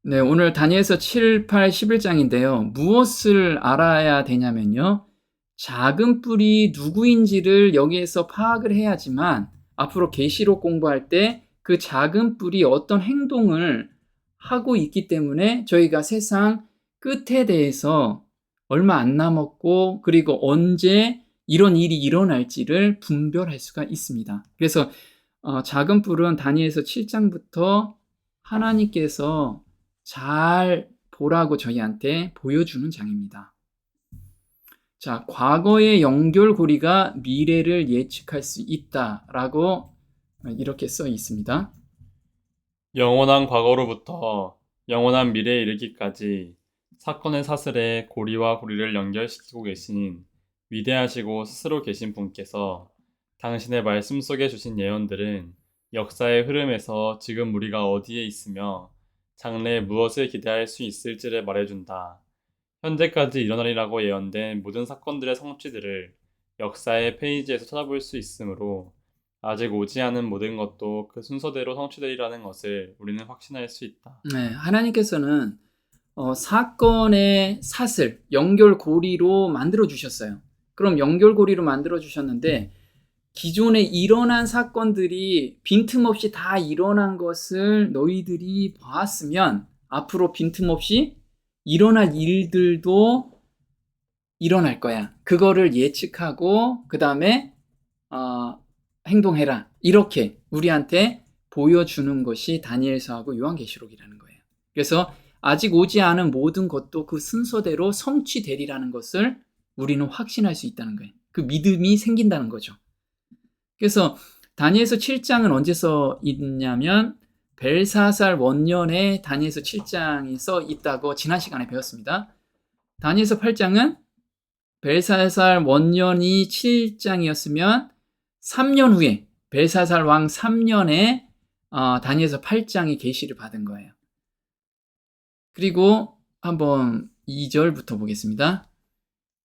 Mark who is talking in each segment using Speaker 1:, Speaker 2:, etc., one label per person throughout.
Speaker 1: 네, 오늘 다니엘서 7, 8, 11장인데요. 무엇을 알아야 되냐면요. 작은 뿔이 누구인지를 여기에서 파악을 해야지만 앞으로 계시록 공부할 때 그 작은 뿔이 어떤 행동을 하고 있기 때문에 저희가 세상 끝에 대해서 얼마 안 남았고 그리고 언제 이런 일이 일어날지를 분별할 수가 있습니다. 그래서 작은 뿔은 다니엘서 7장부터 하나님께서 잘 보라고 저희한테 보여주는 장입니다. 자, 과거의 연결고리가 미래를 예측할 수 있다라고 이렇게 써 있습니다.
Speaker 2: 영원한 과거로부터 영원한 미래에 이르기까지 사건의 사슬에 고리와 고리를 연결시키고 계신 위대하시고 스스로 계신 분께서 당신의 말씀 속에 주신 예언들은 역사의 흐름에서 지금 우리가 어디에 있으며 장래에 무엇을 기대할 수 있을지를 말해준다. 현재까지 일어나리라고 예언된 모든 사건들의 성취들을 역사의 페이지에서 찾아볼 수 있으므로 아직 오지 않은 모든 것도 그 순서대로 성취되리라는 것을 우리는 확신할 수 있다.
Speaker 1: 네, 하나님께서는 사건의 사슬, 연결고리로 만들어 주셨어요. 그럼 연결고리로 만들어 주셨는데 기존에 일어난 사건들이 빈틈없이 다 일어난 것을 너희들이 봤으면 앞으로 빈틈없이 일어날 일들도 일어날 거야. 그거를 예측하고 그 다음에 행동해라. 이렇게 우리한테 보여주는 것이 다니엘서하고 요한계시록이라는 거예요. 그래서 아직 오지 않은 모든 것도 그 순서대로 성취되리라는 것을 우리는 확신할 수 있다는 거예요. 그 믿음이 생긴다는 거죠. 그래서 다니엘서 7장은 언제 써 있냐면 벨사살 원년에 다니엘서 7장이 써 있다고 지난 시간에 배웠습니다. 다니엘서 8장은 벨사살 원년이 7장이었으면 3년 후에 벨사살 왕 3년에 다니엘서 8장이 계시를 받은 거예요. 그리고 한번 2절부터 보겠습니다.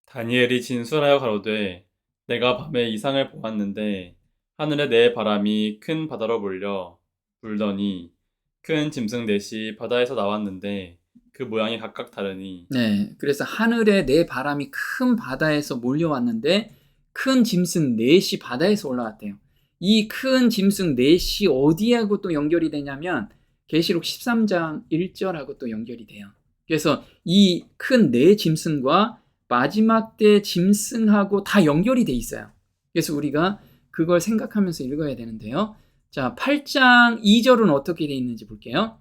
Speaker 2: 다니엘이 진술하여 가로되 내가 밤에 이상을 보았는데 하늘에 내 바람이 큰 바다로 몰려 불더니 큰 짐승 넷이 바다에서 나왔는데 그 모양이 각각 다르니
Speaker 1: 네, 그래서 하늘에 내 바람이 큰 바다에서 몰려왔는데 큰 짐승 넷이 바다에서 올라왔대요. 이 큰 짐승 넷이 어디하고 또 연결이 되냐면 계시록 13장 1절하고 또 연결이 돼요. 그래서 이 큰 네 짐승과 마지막 때 짐승하고 다 연결이 돼 있어요. 그래서 우리가 그걸 생각하면서 읽어야 되는데요. 자, 8장 2절은 어떻게 돼 있는지 볼게요.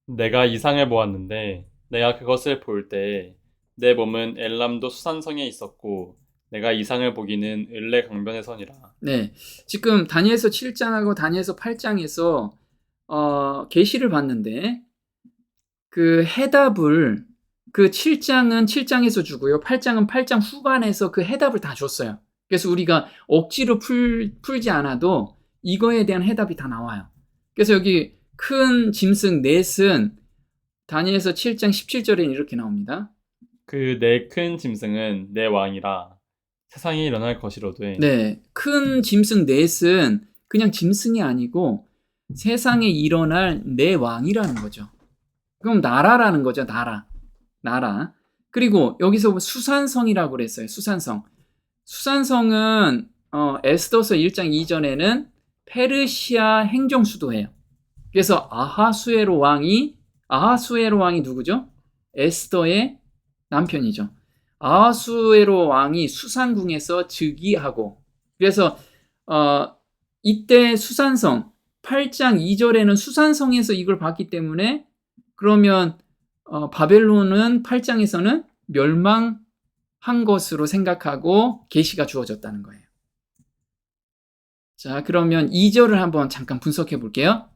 Speaker 2: 내가 이상을 보았는데 내가 그것을 볼 때에 내 몸은 엘람도 수산성에 있었고 내가 이상을 보기는 을레 강변에 서니라.
Speaker 1: 네, 지금 다니엘서 7장하고 다니엘서 8장에서 계시를 봤는데 그 해답을 그 7장은 7장에서 주고요. 8장은 8장 후반에서 그 해답을 다 줬어요. 그래서 우리가 억지로 풀지 않아도 이거에 대한 해답이 다 나와요. 그래서 여기 큰 짐승 넷은 다니엘서 7장 17절에 이렇게 나옵니다.
Speaker 2: 그 네 큰 짐승은 내 왕이라 세상에 일어날 것이로되
Speaker 1: 네, 큰 짐승 넷은 그냥 짐승이 아니고 세상에 일어날 내 왕이라는 거죠. 그럼 나라라는 거죠. 나라. 그리고 여기서 수산성이라고 그랬어요. 수산성은 에스더서 1장 이전에는 페르시아 행정 수도예요. 그래서 아하수에로 왕이 누구죠? 에스더의 남편이죠. 아하수에로 왕이 수산궁에서 즉위하고 그래서 이때 수산성 8장 2절에는 수산성에서 이걸 봤기 때문에 그러면 바벨론은 8장에서는 멸망한 것으로 생각하고 계시가 주어졌다는 거예요. 자, 그러면 2절을 한번 잠깐 분석해 볼게요.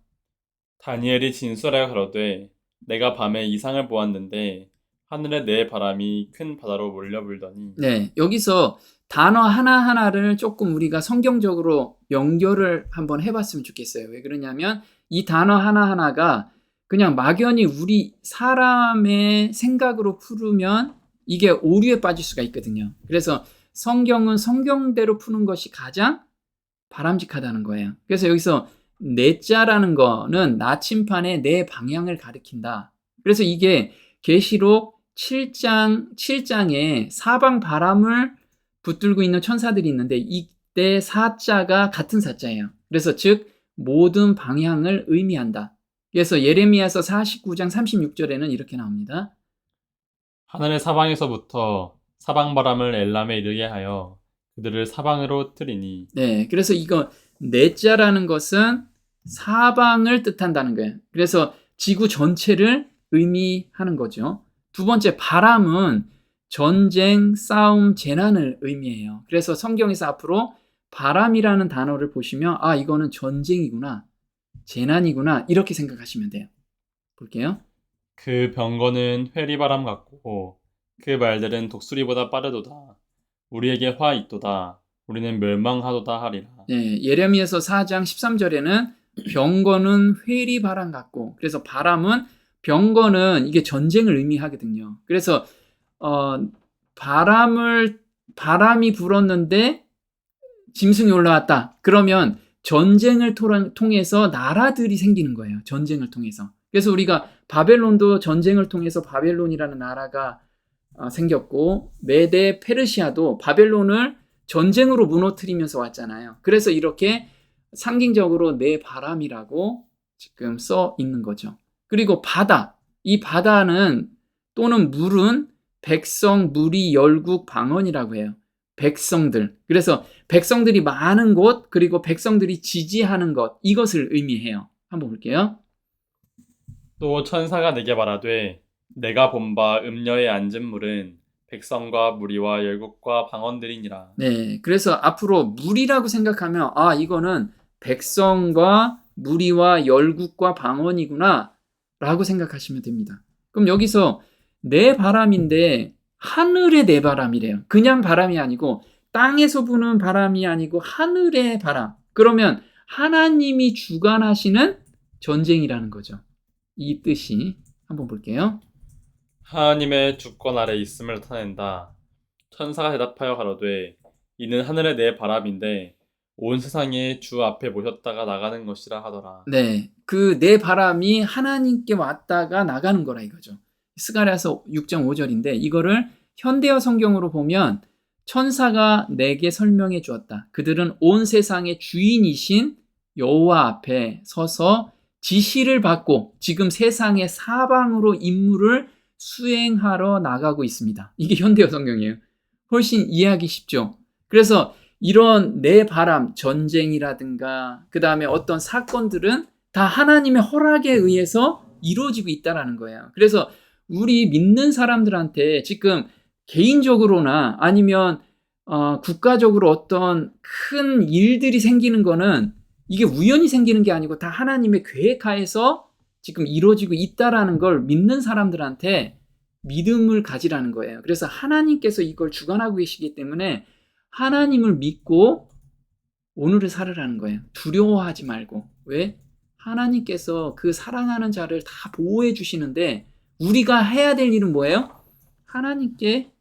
Speaker 2: 다니엘이 진술하여 가로되 내가 밤에 이상을 보았는데 하늘에 내 바람이 큰 바다로 몰려 불더니
Speaker 1: 네, 여기서 단어 하나하나를 조금 우리가 성경적으로 연결을 한번 해봤으면 좋겠어요. 왜 그러냐면 이 단어 하나하나가 그냥 막연히 우리 사람의 생각으로 풀으면 이게 오류에 빠질 수가 있거든요. 그래서 성경은 성경대로 푸는 것이 가장 바람직하다는 거예요. 그래서 여기서 내자라는 거는 나침판의 내 방향을 가리킨다 그래서 이게 계시록 7장에 사방 바람을 붙들고 있는 천사들이 있는데 이때 사자가 같은 사자예요. 그래서 즉 모든 방향을 의미한다. 그래서 예레미야서 49장 36절에는 이렇게 나옵니다.
Speaker 2: 하늘의 사방에서부터 사방 바람을 엘람에 이르게 하여 그들을 사방으로 틀이니.
Speaker 1: 네, 그래서 이거 내자라는 것은 사방을 뜻한다는 거예요. 그래서 지구 전체를 의미하는 거죠. 두 번째, 바람은 전쟁, 싸움, 재난을 의미해요. 그래서 성경에서 앞으로 바람이라는 단어를 보시면 아, 이거는 전쟁이구나, 재난이구나 이렇게 생각하시면 돼요. 볼게요.
Speaker 2: 그 병거는 회리바람 같고 그 말들은 독수리보다 빠르도다. 우리에게 화 있도다. 우리는 멸망하도다 하리라.
Speaker 1: 네, 예레미야서 4장 13절에는 병거는 회리바람 같고, 그래서 병거는 이게 전쟁을 의미하거든요. 그래서 바람이 불었는데 짐승이 올라왔다. 그러면 전쟁을 통해서 나라들이 생기는 거예요. 전쟁을 통해서. 그래서 우리가 바벨론도 전쟁을 통해서 바벨론이라는 나라가 생겼고, 메데 페르시아도 바벨론을 전쟁으로 무너뜨리면서 왔잖아요. 그래서 이렇게 상징적으로 내 바람이라고 지금 써 있는 거죠. 그리고 이 바다는 또는 물은 백성, 무리, 열국, 방언이라고 해요. 백성들. 그래서 백성들이 많은 곳, 그리고 백성들이 지지하는 것, 이것을 의미해요. 한번 볼게요.
Speaker 2: 또 천사가 내게 말하되 내가 본 바 음녀에 앉은 물은 백성과 무리와 열국과 방언들이니라.
Speaker 1: 네, 그래서 앞으로 무리라고 생각하면 아, 이거는 백성과 무리와 열국과 방언이구나 라고 생각하시면 됩니다. 그럼 여기서 내 바람인데 하늘의 내 바람이래요. 그냥 바람이 아니고 땅에서 부는 바람이 아니고 하늘의 바람. 그러면 하나님이 주관하시는 전쟁이라는 거죠. 이 뜻이 한번 볼게요.
Speaker 2: 하나님의 주권 아래 있음을 나타낸다. 천사가 대답하여 가로되 이는 하늘의 내 바람인데 온 세상에 주 앞에 모셨다가 나가는 것이라 하더라.
Speaker 1: 네, 그 내 바람이 하나님께 왔다가 나가는 거라 이거죠. 스가랴서 6.5절인데 이거를 현대어 성경으로 보면 천사가 내게 설명해 주었다. 그들은 온 세상의 주인이신 여호와 앞에 서서 지시를 받고 지금 세상의 사방으로 임무를 수행하러 나가고 있습니다. 이게 현대어 성경이에요. 훨씬 이해하기 쉽죠. 그래서 이런 내 바람, 전쟁이라든가 그 다음에 어떤 사건들은 다 하나님의 허락에 의해서 이루어지고 있다는 거예요. 그래서 우리 믿는 사람들한테 지금 개인적으로나 아니면 국가적으로 어떤 큰 일들이 생기는 거는 이게 우연히 생기는 게 아니고 다 하나님의 계획하에서 지금 이루어지고 있다라는 걸 믿는 사람들한테 믿음을 가지라는 거예요. 그래서 하나님께서 이걸 주관하고 계시기 때문에 하나님을 믿고 오늘을 살으라는 거예요. 두려워하지 말고. 왜? 하나님께서 그 사랑하는 자를 다 보호해 주시는데 우리가 해야 될 일은 뭐예요? 하나님께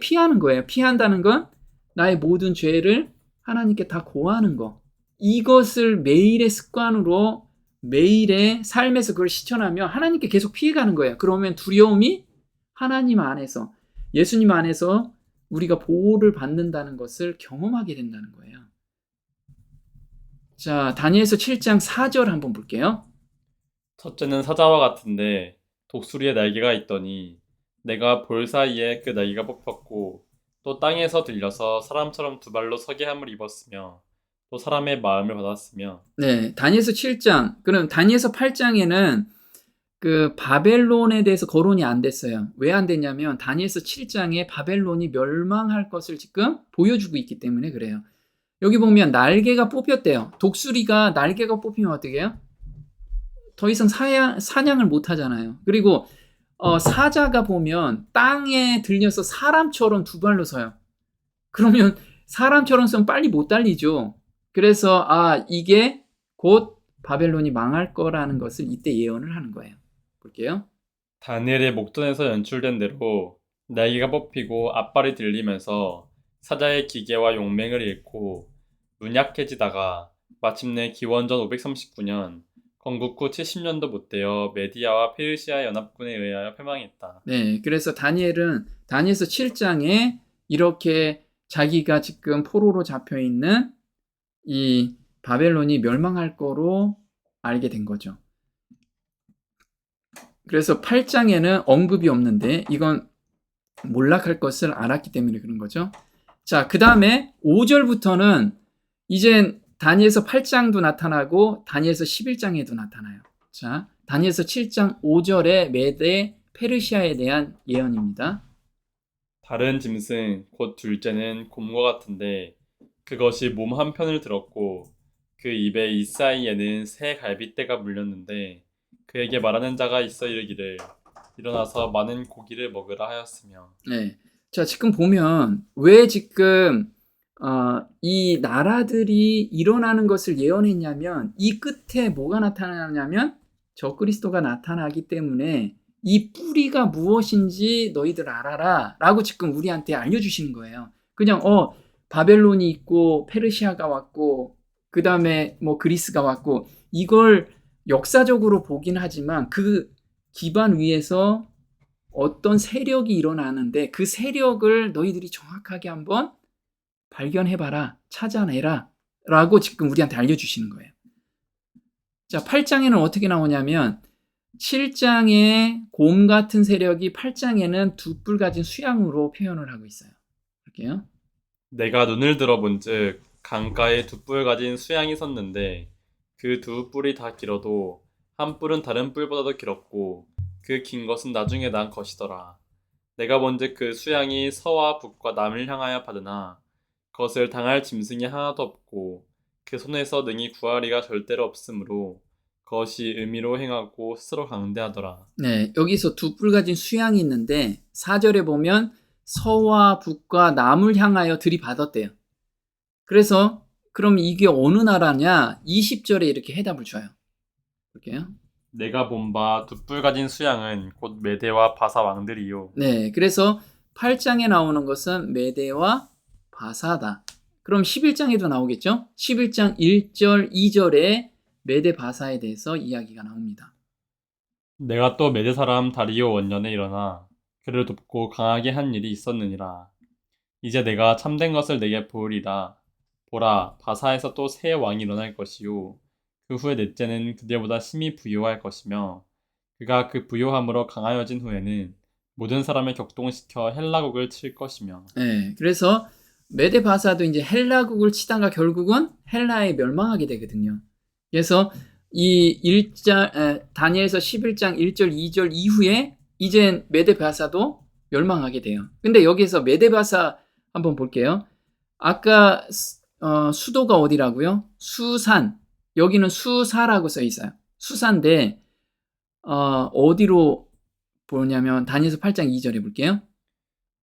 Speaker 1: 피하는 거예요. 피한다는 건 나의 모든 죄를 하나님께 다 고하는 거. 이것을 매일의 습관으로 매일의 삶에서 그걸 실천하면 하나님께 계속 피해가는 거예요. 그러면 두려움이 하나님 안에서, 예수님 안에서 우리가 보호를 받는다는 것을 경험하게 된다는 거예요. 자, 다니엘서 7장 4절 한번 볼게요.
Speaker 2: 첫째는 사자와 같은데 독수리의 날개가 있더니 내가 볼 사이에 그 날개가 뽑혔고 또 땅에서 들려서 사람처럼 두 발로 서게 함을 입었으며 또 사람의 마음을 받았으며.
Speaker 1: 네, 다니엘서 7장. 그럼 다니엘서 8장에는 그 바벨론에 대해서 거론이 안 됐어요. 왜 안 됐냐면 다니엘서 7장에 바벨론이 멸망할 것을 지금 보여주고 있기 때문에 그래요. 여기 보면 날개가 뽑혔대요. 독수리가 날개가 뽑히면 어떻게 해요? 더 이상 사냥을 못 하잖아요. 그리고 사자가 보면 땅에 들려서 사람처럼 두 발로 서요. 그러면 사람처럼 서면 빨리 못 달리죠. 그래서 이게 곧 바벨론이 망할 거라는 것을 이때 예언을 하는 거예요. 볼게요.
Speaker 2: 다니엘의 목전에서 연출된 대로 날개가 뽑히고 앞발이 들리면서 사자의 기계와 용맹을 잃고 눈약해지다가 마침내 기원전 539년 건국 후 70년도 못 되어 메디아와 페르시아 연합군에 의하여 패망했다.
Speaker 1: 네, 그래서 다니엘은 다니엘서 7장에 이렇게 자기가 지금 포로로 잡혀 있는 이 바벨론이 멸망할 거로 알게 된 거죠. 그래서 8장에는 언급이 없는데 이건 몰락할 것을 알았기 때문에 그런 거죠. 자, 그 다음에 5절부터는 이제 다니엘서 8장도 나타나고 다니엘서 11장에도 나타나요. 자, 다니엘서 7장 5절에 메대 페르시아에 대한 예언입니다.
Speaker 2: 다른 짐승 곧 둘째는 곰과 같은데 그것이 몸 한편을 들었고 그 입에 이사이에는 새 갈빗대가 물렸는데 그에게 말하는 자가 있어 이르기를 일어나서 많은 고기를 먹으라 하였으며.
Speaker 1: 네. 자, 지금 보면 왜 지금 이 나라들이 일어나는 것을 예언했냐면 이 끝에 뭐가 나타나냐면 적그리스도가 나타나기 때문에 이 뿌리가 무엇인지 너희들 알아라 라고 지금 우리한테 알려주시는 거예요. 그냥 바벨론이 있고 페르시아가 왔고 그 다음에 뭐 그리스가 왔고 이걸 역사적으로 보긴 하지만 그 기반 위에서 어떤 세력이 일어나는데 그 세력을 너희들이 정확하게 한번 발견해봐라, 찾아내라 라고 지금 우리한테 알려주시는 거예요. 자, 8장에는 어떻게 나오냐면 7장에 곰 같은 세력이 8장에는 두 뿔 가진 수양으로 표현을 하고 있어요. 볼게요.
Speaker 2: 내가 눈을 들어본즉 강가에 두 뿔 가진 수양이 섰는데 그 두 뿔이 다 길어도 한 뿔은 다른 뿔보다도 길었고 그 긴 것은 나중에 난 것이더라. 내가 본즉 그 수양이 서와 북과 남을 향하여 받으나 그것을 당할 짐승이 하나도 없고 그 손에서 능히 구하리가 절대로 없으므로 그것이 의미로 행하고 스스로 강대하더라.
Speaker 1: 네, 여기서 두 뿔 가진 수양이 있는데 4절에 보면 서와 북과 남을 향하여 들이받았대요. 그래서 그럼 이게 어느 나라냐? 20절에 이렇게 해답을 줘요. 볼게요.
Speaker 2: 내가 본 바 두 뿔 가진 수양은 곧 메대와 바사 왕들이요.
Speaker 1: 네, 그래서 8장에 나오는 것은 메대와 바사다. 그럼 11장에도 나오겠죠? 11장 1절, 2절에 메대 바사에 대해서 이야기가 나옵니다.
Speaker 2: 내가 또 메대 사람 다리오 원년에 일어나 그를 돕고 강하게 한 일이 있었느니라. 이제 내가 참된 것을 내게 보으리라. 보라, 바사에서 또 새 왕이 일어날 것이요. 그 후에 넷째는 그들보다 심히 부요할 것이며 그가 그 부요함으로 강하여진 후에는 모든 사람을 격동시켜 헬라국을 칠 것이며.
Speaker 1: 네, 그래서 메대 바사도 이제 헬라국을 치다가 결국은 헬라에 멸망하게 되거든요. 그래서 이 다니엘서 11장 1절, 2절 이후에 이제 메대 바사도 멸망하게 돼요. 근데 여기서 메대 바사 한번 볼게요. 아까 수도가 어디라고요? 수산. 여기는 수사라고 써 있어요. 수사인데 어디로 보냐면 다니엘서 8장 2절에 볼게요.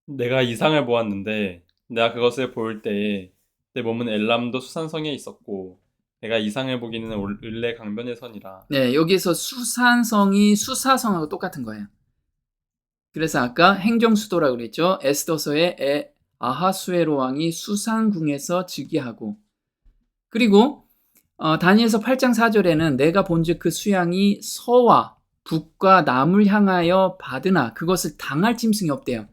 Speaker 2: 내가 이상을 보았는데 내가 그것을 볼 때에 내 몸은 엘람도 수산성에 있었고 내가 이상을 보기는 을레 강변에 서니라.
Speaker 1: 네, 여기서 수산성이 수사성하고 똑같은 거예요. 그래서 아까 행정수도라고 그랬죠. 에스더서의 아하수에로 왕이 수산궁에서 즉위하고, 그리고 다니엘서 8장 4절에는 내가 본즉 그 수양이 서와 북과 남을 향하여 받으나 그것을 당할 짐승이 없대요.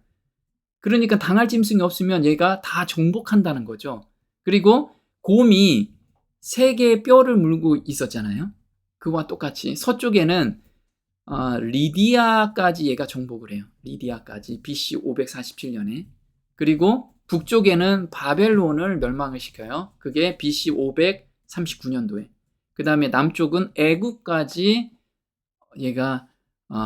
Speaker 1: 그러니까 당할 짐승이 없으면 얘가 다 정복한다는 거죠. 그리고 곰이 세 개의 뼈를 물고 있었잖아요. 그와 똑같이 서쪽에는 리디아까지 얘가 정복을 해요. 리디아까지 BC 547년에. 그리고 북쪽에는 바벨론을 멸망을 시켜요. 그게 BC 539년도에. 그 다음에 남쪽은 애국까지 얘가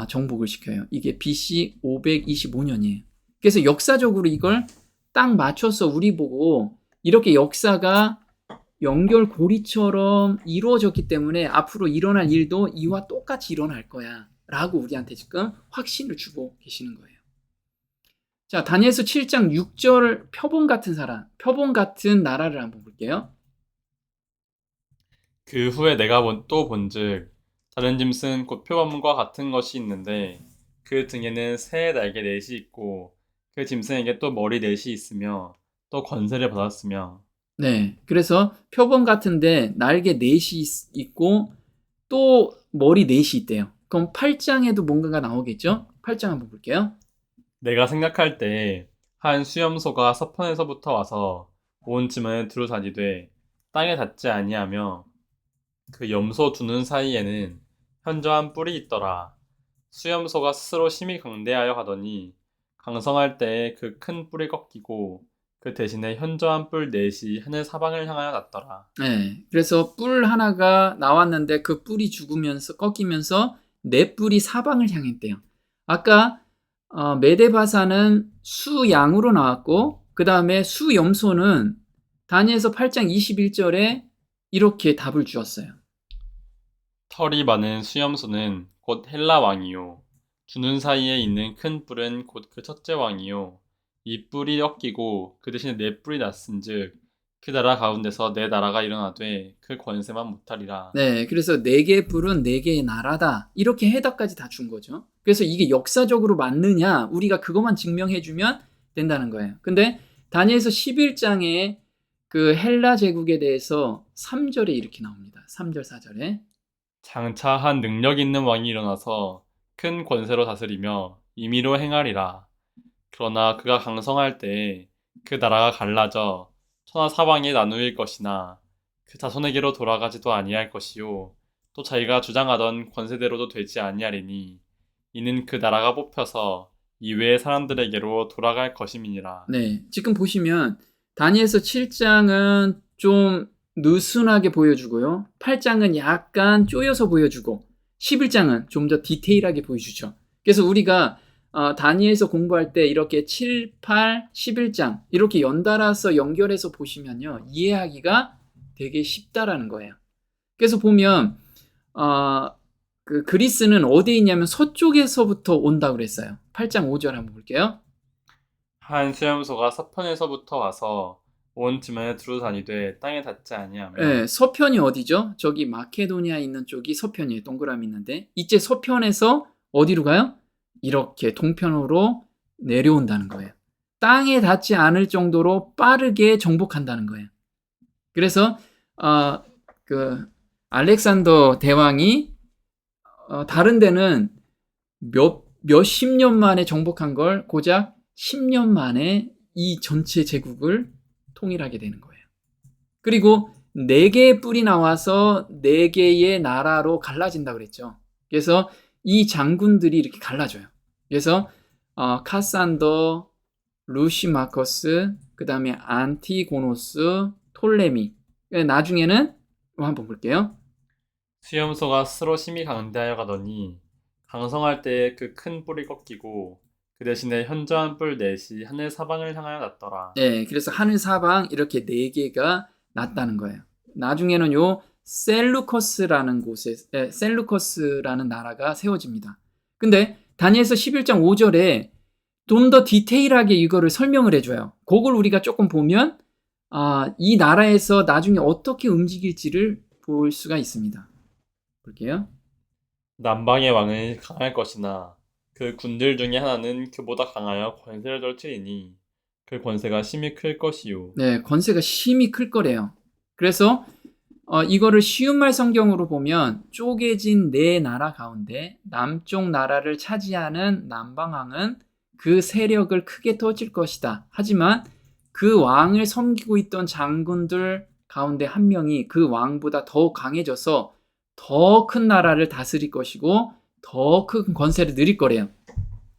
Speaker 1: 정복을 시켜요. 이게 BC 525년이에요. 그래서 역사적으로 이걸 딱 맞춰서 우리 보고 이렇게 역사가 연결고리처럼 이루어졌기 때문에 앞으로 일어날 일도 이와 똑같이 일어날 거야 라고 우리한테 지금 확신을 주고 계시는 거예요. 자, 다니엘서 7장 6절 표본 같은 사람, 표본 같은 나라를 한번 볼게요.
Speaker 2: 그 후에 내가 또 본즉 다른 짐승 곧 표범과 같은 것이 있는데 그 등에는 새 날개 넷이 있고 그 짐승에게 또 머리 넷이 있으며 또 권세를 받았으며.
Speaker 1: 네, 그래서 표본 같은데 날개 넷이 있고 또 머리 넷이 있대요. 그럼 8장에도 뭔가가 나오겠죠? 8장 한번 볼게요.
Speaker 2: 내가 생각할 때 한 수염소가 서편에서부터 와서 온 지면에 두루 다니되 땅에 닿지 아니하며 그 염소 두 눈 사이에는 현저한 뿔이 있더라. 수염소가 스스로 심히 강대하여 가더니 강성할 때에 그 큰 뿔이 꺾이고 그 대신에 현저한 뿔 넷이 하늘 사방을 향하여 났더라.
Speaker 1: 네, 그래서 뿔 하나가 나왔는데 그 뿔이 죽으면서 꺾이면서 네 뿔이 사방을 향했대요. 아까 메데바사는 수양으로 나왔고 그 다음에 수염소는 다니엘서 8장 21절에 이렇게 답을 주었어요.
Speaker 2: 털이 많은 수염소는 곧 헬라 왕이요. 두 눈 사이에 있는 큰 뿔은 곧 그 첫째 왕이요. 이 뿔이 꺾이고 그 대신에 네 뿔이 났은즉 그 나라 가운데서 내 나라가 일어나되 그 권세만 못하리라.
Speaker 1: 네, 그래서 네 개의 뿔은 네 개의 나라다. 이렇게 해답까지 다 준 거죠. 그래서 이게 역사적으로 맞느냐, 우리가 그것만 증명해주면 된다는 거예요. 근데 다니엘서 11장에 그 헬라 제국에 대해서 3절에 이렇게 나옵니다. 3절, 4절에.
Speaker 2: 장차 한 능력 있는 왕이 일어나서 큰 권세로 다스리며 임의로 행하리라. 그러나 그가 강성할 때에 그 나라가 갈라져 천하 사방에 나누일 것이나 그 자손에게로 돌아가지도 아니할 것이요. 또 자기가 주장하던 권세대로도 되지 아니하리니 이는 그 나라가 뽑혀서 이외의 사람들에게로 돌아갈 것임이니라.
Speaker 1: 네, 지금 보시면 다니엘서 7장은 좀 느슨하게 보여주고요. 8장은 약간 쪼여서 보여주고 11장은 좀 더 디테일하게 보여주죠. 그래서 우리가 다니엘서 공부할 때 이렇게 7, 8, 11장 이렇게 연달아서 연결해서 보시면요. 이해하기가 되게 쉽다라는 거예요. 그래서 보면 그 그리스는 어디에 있냐면 서쪽에서부터 온다고 그랬어요. 8장 5절 한번 볼게요.
Speaker 2: 한 수염소가 서편에서부터 와서 온 지면에 두루 다니되 땅에 닿지 아니하며.
Speaker 1: 네, 서편이 어디죠? 저기 마케도니아에 있는 쪽이 서편이에요. 동그라미 있는데 이제 서편에서 어디로 가요? 이렇게 동편으로 내려온다는 거예요. 땅에 닿지 않을 정도로 빠르게 정복한다는 거예요. 그래서 그 알렉산더 대왕이 다른 데는 몇십 년 만에 정복한 걸 고작 10년 만에 이 전체 제국을 통일하게 되는 거예요. 그리고 4개의 뿔이 나와서 4개의 나라로 갈라진다고 그랬죠. 그래서 이 장군들이 이렇게 갈라져요. 그래서 카산더, 루시마커스, 그 다음에 안티고노스, 톨레미. 나중에는 한번 볼게요.
Speaker 2: 수염소가 스스로 심히 강대하여 가더니 강성할 때에 그 큰 뿔이 꺾이고 그 대신에 현저한 뿔 넷이 하늘 사방을 향하여 났더라.
Speaker 1: 네, 그래서 하늘 사방 이렇게 4개가 났다는 거예요. 나중에는 요 셀루커스라는 셀루커스라는 나라가 세워집니다. 근데 다니엘서 11장 5절에 좀 더 디테일하게 이거를 설명을 해줘요. 그걸 우리가 조금 보면 이 나라에서 나중에 어떻게 움직일지를 볼 수가 있습니다. 볼게요.
Speaker 2: 남방의 왕은 강할 것이나 그 군들 중에 하나는 그보다 강하여 권세를 떨치리니 그 권세가 심히 클 것이요.
Speaker 1: 네, 권세가 심히 클 거래요. 그래서 이거를 쉬운 말 성경으로 보면 쪼개진 4나라 가운데 남쪽 나라를 차지하는 남방왕은 그 세력을 크게 터질 것이다. 하지만 그 왕을 섬기고 있던 장군들 가운데 한 명이 그 왕보다 더 강해져서 더 큰 나라를 다스릴 것이고 더 큰 권세를 누릴 거래요.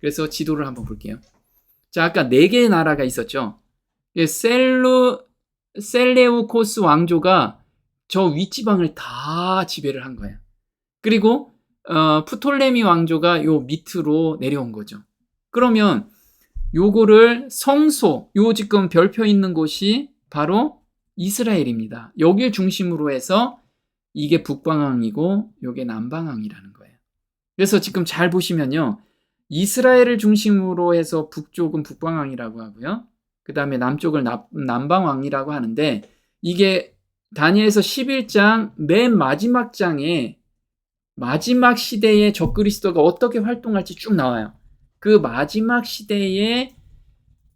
Speaker 1: 그래서 지도를 한번 볼게요. 자, 아까 4개의 나라가 있었죠. 셀레우코스 왕조가 저 윗지방을 다 지배를 한 거예요. 그리고 프톨레미 왕조가 요 밑으로 내려온 거죠. 그러면 요거를 요 지금 별표 있는 곳이 바로 이스라엘입니다. 여길 중심으로 해서 이게 북방왕이고 요게 남방왕이라는 거예요. 그래서 지금 잘 보시면요. 이스라엘을 중심으로 해서 북쪽은 북방왕이라고 하고요. 그 다음에 남쪽을 남방왕이라고 하는데 이게 다니엘서 11장 맨 마지막 장에 마지막 시대에 적그리스도가 어떻게 활동할지 쭉 나와요. 그 마지막 시대에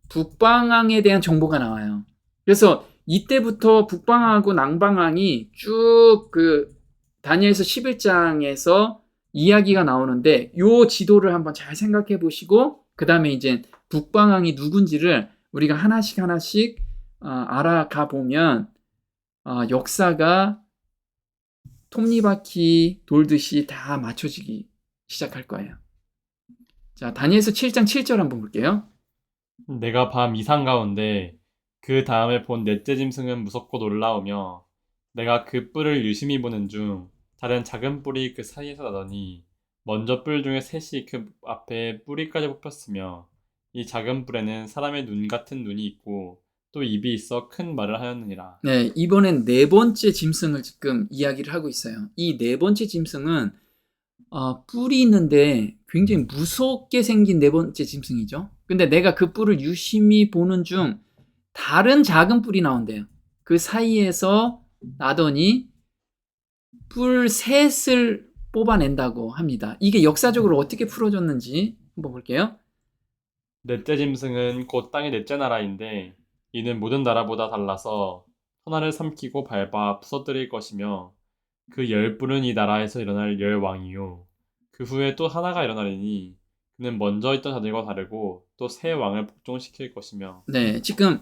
Speaker 1: 북방왕에 대한 정보가 나와요. 그래서 이때부터 북방왕하고 남방왕이 쭉 다니엘서 11장에서 이야기가 나오는데 요 지도를 한번 잘 생각해 보시고 그 다음에 이제 북방왕이 누군지를 우리가 하나씩 알아가 보면 역사가 톱니바퀴 돌듯이 다 맞춰지기 시작할 거예요. 자, 다니엘서 7장 7절 한번 볼게요.
Speaker 2: 내가 밤 이상 가운데 그 다음에 본 넷째 짐승은 무섭고 놀라우며 내가 그 뿔을 유심히 보는 중 다른 작은 뿔이 그 사이에서 나더니 먼저 뿔 중에 셋이 그 앞에 뿌리까지 뽑혔으며 이 작은 뿔에는 사람의 눈 같은 눈이 있고 또 입이 있어 큰 말을 하였느니라.
Speaker 1: 네, 이번엔 네 번째 짐승을 지금 이야기를 하고 있어요. 이 네 번째 짐승은 뿔이 있는데 굉장히 무섭게 생긴 네 번째 짐승이죠. 근데 내가 그 뿔을 유심히 보는 중 다른 작은 뿔이 나온대요. 그 사이에서 나더니 뿔 셋을 뽑아낸다고 합니다. 이게 역사적으로 어떻게 풀어졌는지 한번 볼게요.
Speaker 2: 넷째 짐승은 곧 땅의 넷째 나라인데 이는 모든 나라보다 달라서 천하를 삼키고 밟아 부서뜨릴 것이며 그 열 뿔은 이 나라에서 일어날 열 왕이요 그 후에 또 하나가 일어나리니 그는 먼저 있던 자들과 다르고 또 새 왕을 복종시킬 것이며.
Speaker 1: 네, 지금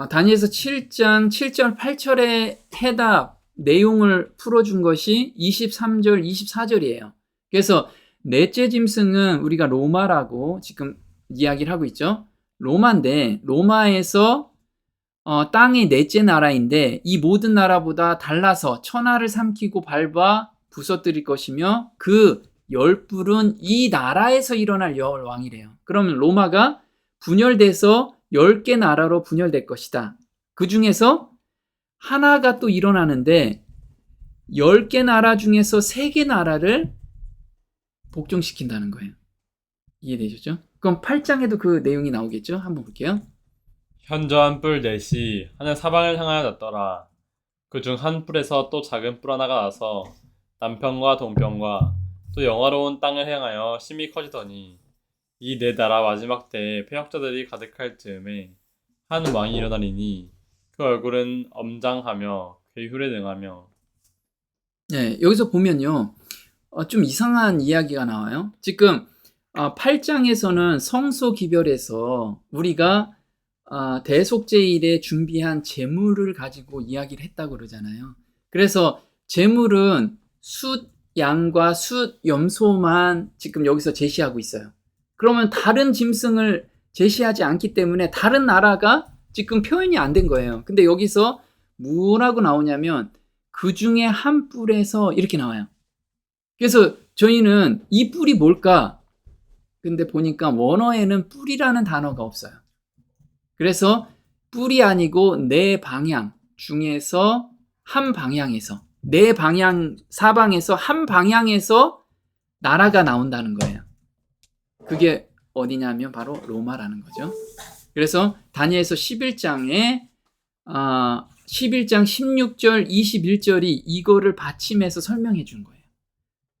Speaker 1: 다니엘서 7장 7절 8절의 해답 내용을 풀어준 것이 23절 24절이에요. 그래서 넷째 짐승은 우리가 로마라고 지금 이야기를 하고 있죠. 로마인데 로마에서 땅의 넷째 나라인데 이 모든 나라보다 달라서 천하를 삼키고 밟아 부서뜨릴 것이며 그 열뿔은 이 나라에서 일어날 열 왕이래요. 그러면 로마가 분열돼서 10개 나라로 분열될 것이다. 그 중에서 하나가 또 일어나는데 10개 나라 중에서 3개 나라를 복종시킨다는 거예요. 이해되셨죠? 그럼 8장에도 그 내용이 나오겠죠? 한번 볼게요.
Speaker 2: 현저한 뿔 넷이 하늘 사방을 향하여 났더라. 그중 한 뿔에서 또 작은 뿔 하나가 나서 남편과 동편과 또 영화로운 땅을 향하여 심히 커지더니 이 네 나라 마지막 때에 패역자들이 가득할 즈음에 한 왕이 일어나리니 그 얼굴은 엄장하며 괴휼에 능하며.
Speaker 1: 네, 여기서 보면요. 좀 이상한 이야기가 나와요. 지금 8장에서는 성소 기별에서 우리가 대속제일에 준비한 제물을 가지고 이야기를 했다고 그러잖아요. 그래서 제물은 숫 양과 숫 염소만 지금 여기서 제시하고 있어요. 그러면 다른 짐승을 제시하지 않기 때문에 다른 나라가 지금 표현이 안 된 거예요. 근데 여기서 뭐라고 나오냐면 그 중에 한 뿔에서 이렇게 나와요. 그래서 저희는 이 뿔이 뭘까? 근데 보니까 원어에는 뿔이라는 단어가 없어요. 그래서 뿔이 아니고 네 방향 중에서 한 방향에서 네 방향 사방에서 한 방향에서 나라가 나온다는 거예요. 그게 어디냐면 바로 로마라는 거죠. 그래서 다니엘서 11장에 11장 16절 21절이 이거를 받침해서 설명해 준 거예요.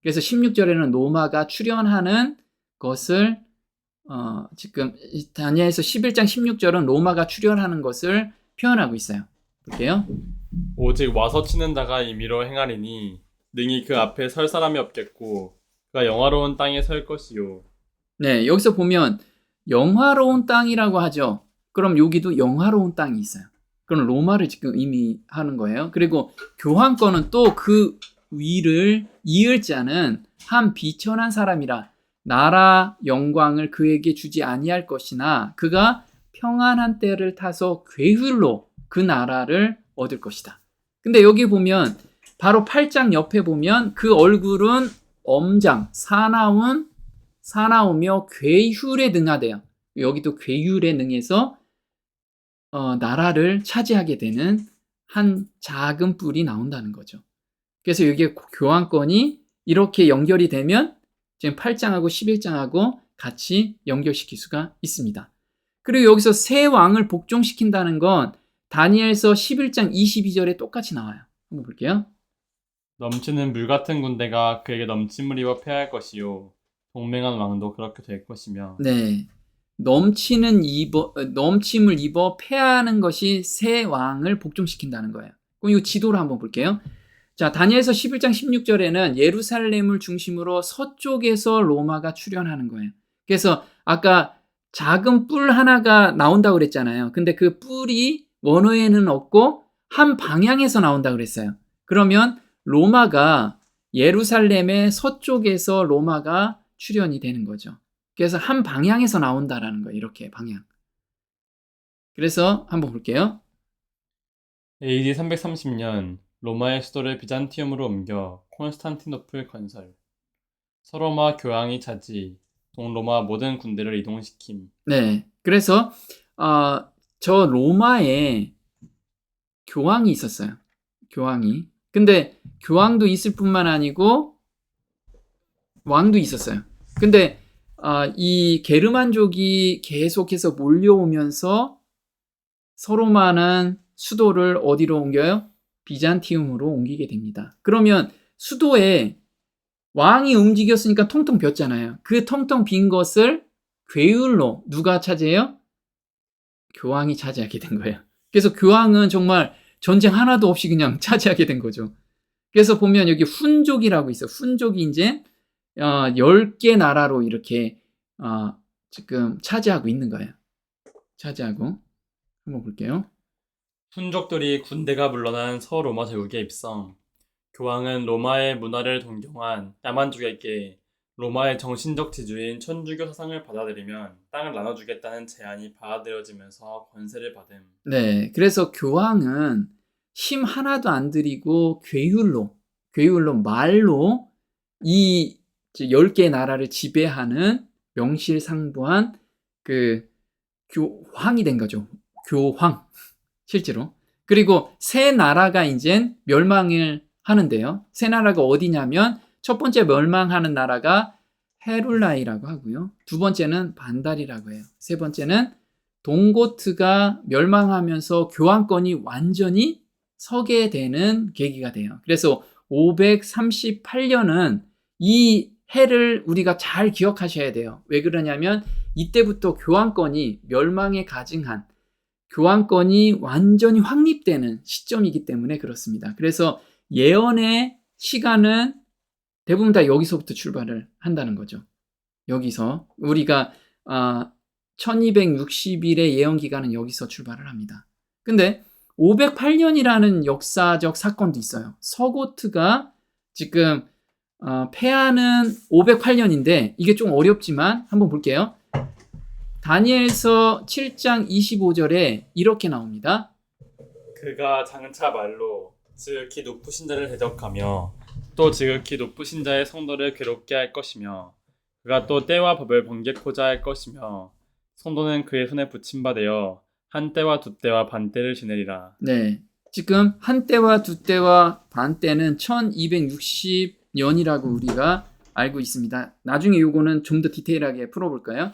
Speaker 1: 그래서 16절에는 로마가 출현하는 것을 지금 다니엘서 11장 16절은 로마가 출현하는 것을 표현하고 있어요. 볼게요.
Speaker 2: 오직 와서 치는 자가 임의로 행하리니 능히 그 앞에 설 사람이 없겠고 그가 영화로운 땅에 설 것이요.
Speaker 1: 네, 여기서 보면 영화로운 땅이라고 하죠. 그럼 여기도 영화로운 땅이 있어요. 그럼 로마를 지금 의미하는 거예요. 그리고 교환권은 또 그 위를 이을 자는 한 비천한 사람이라 나라 영광을 그에게 주지 아니할 것이나 그가 평안한 때를 타서 괴휼로 그 나라를 얻을 것이다. 근데 여기 보면 바로 8장 옆에 보면 그 얼굴은 엄장, 사나우며 괴휼에 능하대요. 여기도 괴휼에 능해서 나라를 차지하게 되는 한 작은 뿔이 나온다는 거죠. 그래서 여기에 교환권이 이렇게 연결이 되면 지금 8장하고 11장하고 같이 연결시킬 수가 있습니다. 그리고 여기서 새 왕을 복종시킨다는 건 다니엘서 11장 22절에 똑같이 나와요. 한번 볼게요.
Speaker 2: 넘치는 물 같은 군대가 그에게 넘침을 입어 패할 것이요 동맹한 왕도 그렇게 될 것이며.
Speaker 1: 네, 넘침을 입어 패하는 것이 새 왕을 복종시킨다는 거예요. 그럼 이 지도를 한번 볼게요. 자, 다니엘서 11장 16절에는 예루살렘을 중심으로 서쪽에서 로마가 출현하는 거예요. 그래서 아까 작은 뿔 하나가 나온다고 그랬잖아요. 근데 그 뿔이 원어에는 없고 한 방향에서 나온다고 그랬어요. 그러면 로마가 예루살렘의 서쪽에서 로마가 출현이 되는 거죠. 그래서 한 방향에서 나온다라는 거예요. 이렇게 방향. 그래서 한번 볼게요.
Speaker 2: AD 330년 로마의 수도를 비잔티움으로 옮겨 콘스탄티노플 건설. 서로마 교황이 차지 동로마 모든 군대를 이동시킴.
Speaker 1: 네. 그래서 저 로마에 교황이 있었어요. 교황이. 근데 교황도 있을 뿐만 아니고 왕도 있었어요. 근데 이 게르만족이 계속해서 몰려오면서 서로마는 수도를 어디로 옮겨요? 비잔티움으로 옮기게 됩니다. 그러면 수도에 왕이 움직였으니까 텅텅 비었잖아요. 그 텅텅 빈 것을 괴율로 누가 차지해요? 교황이 차지하게 된 거예요. 그래서 교황은 정말 전쟁 하나도 없이 그냥 차지하게 된 거죠. 그래서 보면 여기 훈족이라고 있어요. 훈족이 이제 10개 나라로 이렇게 지금 차지하고 있는 거예요. 차지하고. 한번 볼게요.
Speaker 2: 훈족들이 군대가 물러난 서로마 제국에 입성. 교황은 로마의 문화를 동경한 야만족에게 로마의 정신적 지주인 천주교 사상을 받아들이면 땅을 나눠주겠다는 제안이 받아들여지면서 권세를 받음.
Speaker 1: 네, 그래서 교황은 힘 하나도 안 들이고 괴율로 말로 이 10개 나라를 지배하는 명실상부한 그 교황이 된 거죠. 교황, 실제로. 그리고 세 나라가 이제 멸망을 하는데요. 세 나라가 어디냐면 첫 번째 멸망하는 나라가 헤룰라이라고 하고요. 두 번째는 반달이라고 해요. 세 번째는 동고트가 멸망하면서 교황권이 완전히 서게 되는 계기가 돼요. 그래서 538년은 이 해를 우리가 잘 기억하셔야 돼요. 왜 그러냐면 이때부터 교황권이 멸망에 가증한 교황권이 완전히 확립되는 시점이기 때문에 그렇습니다. 그래서 예언의 시간은 대부분 다 여기서부터 출발을 한다는 거죠. 여기서 우리가 1260일의 예언 기간은 여기서 출발을 합니다. 근데 508년이라는 역사적 사건도 있어요. 서고트가 지금 패하는 508년인데 이게 좀 어렵지만 한번 볼게요. 다니엘서 7장 25절에 이렇게 나옵니다.
Speaker 2: 그가 장차 말로 지극히 높으신 자를 대적하며 또 지극히 높으신 자의 성도를 괴롭게 할 것이며 그가 또 때와 법을 번개코자 할 것이며 성도는 그의 손에 붙임 바 되어 한 때와 두 때와 반 때를 지내리라.
Speaker 1: 네, 지금 한 때와 두 때와 반 때는 1260년이라고 우리가 알고 있습니다. 나중에 요거는 좀 더 디테일하게 풀어볼까요?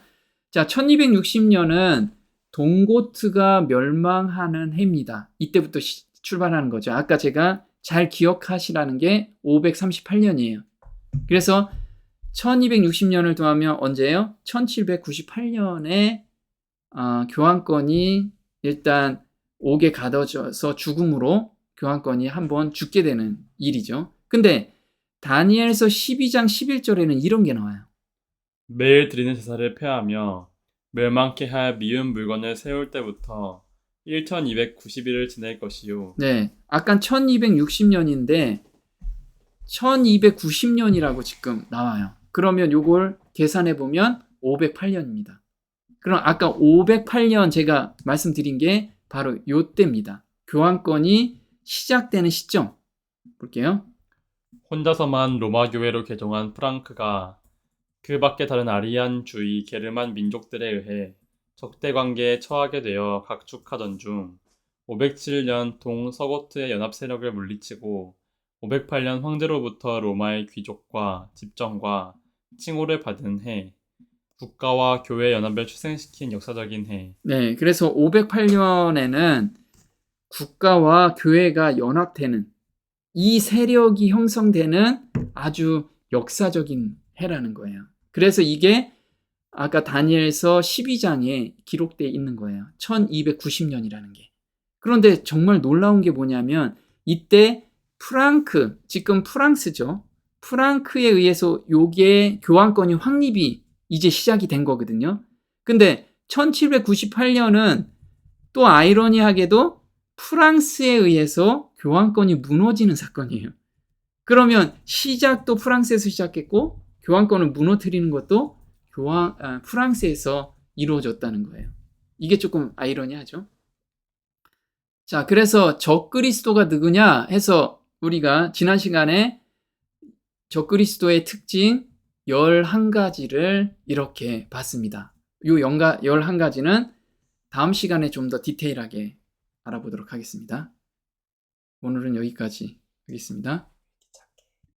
Speaker 1: 자, 1260년은 동고트가 멸망하는 해입니다. 이때부터 출발하는 거죠. 아까 제가 잘 기억하시라는 게 538년이에요. 그래서 1260년을 더하면 언제예요? 1798년에 교황권이 일단 옥에 가둬져서 죽음으로 교황권이 한번 죽게 되는 일이죠. 근데 다니엘서 12장 11절에는 이런 게 나와요.
Speaker 2: 매일 드리는 제사를 폐하며 멸망케 할 미운 물건을 세울 때부터 1290일을 지낼 것이요.
Speaker 1: 네, 아까 1260년인데 1290년이라고 지금 나와요. 그러면 요걸 계산해 보면 508년입니다. 그럼 아까 508년 제가 말씀드린 게 바로 요때입니다. 교황권이 시작되는 시점 볼게요.
Speaker 2: 혼자서만 로마 교회로 개종한 프랑크가 그 밖에 다른 아리안주의 게르만 민족들에 의해 적대 관계에 처하게 되어 각축하던 중 507년 동서고트의 연합 세력을 물리치고 508년 황제로부터 로마의 귀족과 집정과 칭호를 받은 해, 국가와 교회 연합을 출생시킨 역사적인 해.
Speaker 1: 네, 그래서 508년에는 국가와 교회가 연합되는 이 세력이 형성되는 아주 역사적인 해라는 거예요. 그래서 이게 아까 다니엘서 12장에 기록되어 있는 거예요. 1290년이라는 게. 그런데 정말 놀라운 게 뭐냐면 이때 프랑크, 지금 프랑스죠. 프랑크에 의해서 요게 교환권이 확립이 이제 시작이 된 거거든요. 근데 1798년은 또 아이러니하게도 프랑스에 의해서 교환권이 무너지는 사건이에요. 그러면 시작도 프랑스에서 시작했고 교환권을 무너뜨리는 것도 프랑스에서 이루어졌다는 거예요. 이게 조금 아이러니하죠. 자, 그래서 적그리스도가 누구냐 해서 우리가 지난 시간에 적그리스도의 특징 11가지를 이렇게 봤습니다. 이 11가지는 다음 시간에 좀 더 디테일하게 알아보도록 하겠습니다. 오늘은 여기까지 하겠습니다.